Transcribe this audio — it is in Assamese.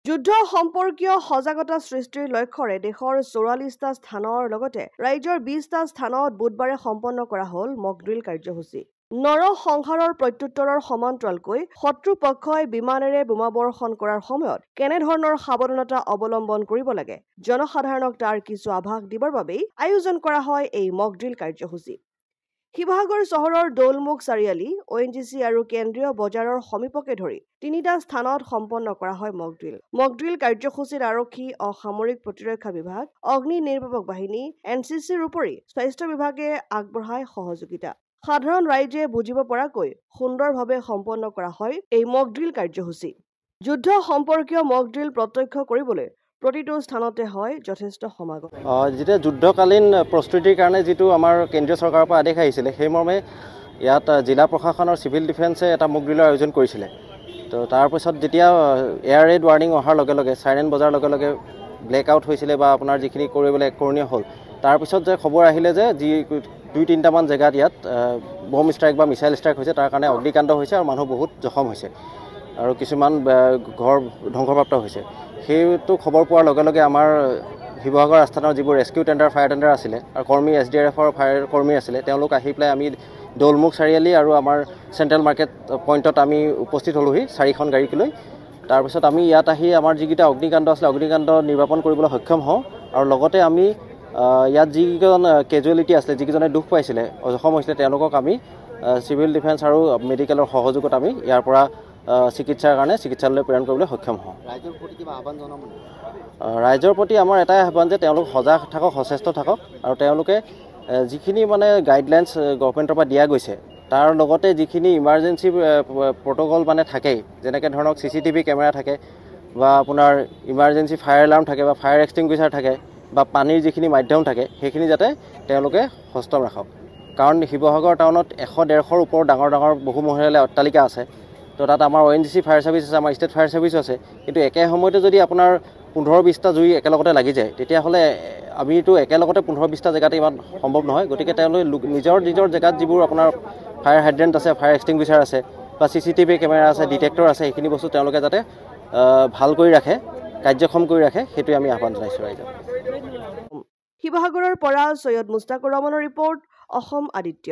যুদ্ধ সম্পৰ্কীয় সজাগতা সৃষ্টিৰ লক্ষ্যৰে দেশৰ ৪৪টা স্থানৰ লগতে ৰাজ্যৰ ২০টা স্থানত বুধবাৰে সম্পন্ন কৰা হ'ল মক ড্ৰিল কাৰ্যসূচী। নৰসংহাৰৰ প্ৰত্যুত্তৰৰ সমান্তৰালকৈ শত্ৰুপক্ষই বিমানেৰে বোমাবৰ্ষণ কৰাৰ সময়ত কেনেধৰণৰ সাৱধানতা অৱলম্বন কৰিব লাগে জনসাধাৰণক তাৰ কিছু আভাস দিবৰ বাবেই আয়োজন কৰা হয় এই মক ড্ৰিল কাৰ্যসূচী। শিৱসাগৰ চহৰৰ দৌলমুখ চাৰিআলি, ONGC আৰু কেন্দ্ৰীয় বজাৰৰ সমীপকে ধৰি ৩টা স্থানত সম্পন্ন কৰা হয় মক ড্ৰিল। মক ড্ৰিল কাৰ্যসূচীত আৰক্ষী, অসামৰিক প্ৰতিৰক্ষা বিভাগ, অগ্নি নিৰ্বাপক বাহিনী, NCCৰ উপৰি স্বাস্থ্য বিভাগে আগবঢ়ায় সহযোগিতা। সাধাৰণ ৰাইজে বুজিব পৰাকৈ সুন্দৰভাৱে সম্পন্ন কৰা হয় এই মক ড্ৰিল কাৰ্যসূচী। যুদ্ধ সম্পৰ্কীয় মক ড্ৰিল প্ৰত্যক্ষ কৰিবলৈ প্ৰতিটো স্থানতে হয় যথেষ্ট সমাগম। যেতিয়া যুদ্ধকালীন প্ৰস্তুতিৰ কাৰণে যিটো আমাৰ কেন্দ্ৰীয় চৰকাৰৰ পৰা আদেশ আহিছিলে সেই মৰ্মে ইয়াত জিলা প্ৰশাসন আৰু চিভিল ডিফেন্সে এটা মক ড্ৰিলৰ আয়োজন কৰিছিলে। তো তাৰপিছত যেতিয়া এয়াৰ ৰেড ৱাৰ্ণিং অহাৰ লগে লগে চাইৰেন বজাৰ লগে লগে ব্লেক আউট হৈছিলে বা আপোনাৰ যিখিনি কৰিবলৈ কৰণীয় হ'ল, তাৰপিছত যে খবৰ আহিলে যে যি ২-৩টামান জেগাত ইয়াত বম ষ্ট্ৰাইক বা মিছাইল ষ্ট্ৰাইক হৈছে, তাৰ কাৰণে অগ্নিকাণ্ড হৈছে আৰু মানুহ বহুত জখম হৈছে আৰু কিছুমান ঘৰ ধ্বংসপ্ৰাপ্ত হৈছে। সেইটো খবৰ পোৱাৰ লগে লগে আমাৰ শিৱসাগৰ আস্থানৰ যিবোৰ ৰেস্কিউ টেণ্ডাৰ, ফায়াৰ টেণ্ডাৰ আছিলে আৰু কৰ্মী SDRFৰ ফায়াৰ কৰ্মী আছিলে, তেওঁলোক আহি পেলাই আমি দৌলমুখ চাৰিআলি আৰু আমাৰ চেণ্ট্ৰেল মাৰ্কেট পইণ্টত আমি উপস্থিত হ'লোহি 4খন গাড়ীক লৈ। তাৰপিছত আমি ইয়াত আহি আমাৰ যিকেইটা অগ্নিকাণ্ড আছিলে অগ্নিকাণ্ড নিৰ্বাপন কৰিবলৈ সক্ষম হওঁ আৰু লগতে আমি ইয়াত যিকেইজন কেজুৱেলিটি আছিলে, যিকেইজনে দুখ পাইছিলে, জখম হৈছিলে, তেওঁলোকক আমি চিভিল ডিফেন্স আৰু মেডিকেলৰ সহযোগত আমি ইয়াৰ পৰা চিকিৎসাৰ কাৰণে চিকিৎসালয়লৈ প্ৰেৰণ কৰিবলৈ সক্ষম হওঁ। ৰাইজৰ প্ৰতি কিবা আহ্বান জনাম? ৰাইজৰ প্ৰতি আমাৰ এটাই আহ্বান যে তেওঁলোক সজাগ থাকক, সচেষ্ট থাকক আৰু তেওঁলোকে যিখিনি মানে গাইডলাইনছ গভৰ্ণমেণ্টৰ পৰা দিয়া গৈছে তাৰ লগতে যিখিনি ইমাৰ্জেঞ্চি প্ৰট'কল মানে থাকেই, যেনেকৈ ধৰক CCTV কেমেৰা থাকে বা আপোনাৰ ইমাৰ্জেঞ্চি ফায়াৰ এলাৰ্ম থাকে বা ফায়াৰ এক্সটিংগুইচাৰ থাকে বা পানীৰ যিখিনি মাধ্যম থাকে সেইখিনি যাতে তেওঁলোকে হস্তম ৰাখক। কাৰণ শিৱসাগৰ টাউনত 100-150ৰ ওপৰত ডাঙৰ ডাঙৰ বহুমহলীয়া অট্টালিকা আছে। তো তাত আমাৰ ONGC ফায়াৰ ছাৰ্ভিচ আছে, আমাৰ ষ্টেট ফায়াৰ ছাৰ্ভিচো আছে, কিন্তু একে সময়তে যদি আপোনাৰ 15-20টা জুই একেলগতে লাগি যায় তেতিয়াহ'লে আমিতো একেলগতে 15-20টা জেগাতে ইমান সম্ভৱ নহয়। গতিকে তেওঁলোকে নিজৰ জেগাত যিবোৰ আপোনাৰ ফায়াৰ হাইড্ৰেণ্ট আছে, ফায়াৰ এক্সটিংগুইচাৰ আছে বা CCTV কেমেৰা আছে, ডিটেক্টৰ আছে, সেইখিনি বস্তু তেওঁলোকে যাতে ভাল কৰি ৰাখে, কাৰ্যক্ষম কৰি ৰাখে, সেইটোৱে আমি আহ্বান জনাইছোঁ ৰাইজক। শিৱসাগৰৰ পৰা সৈয়দ মুস্তাকুৰ ৰহমানৰ ৰিপৰ্ট, অসম আদিত্য।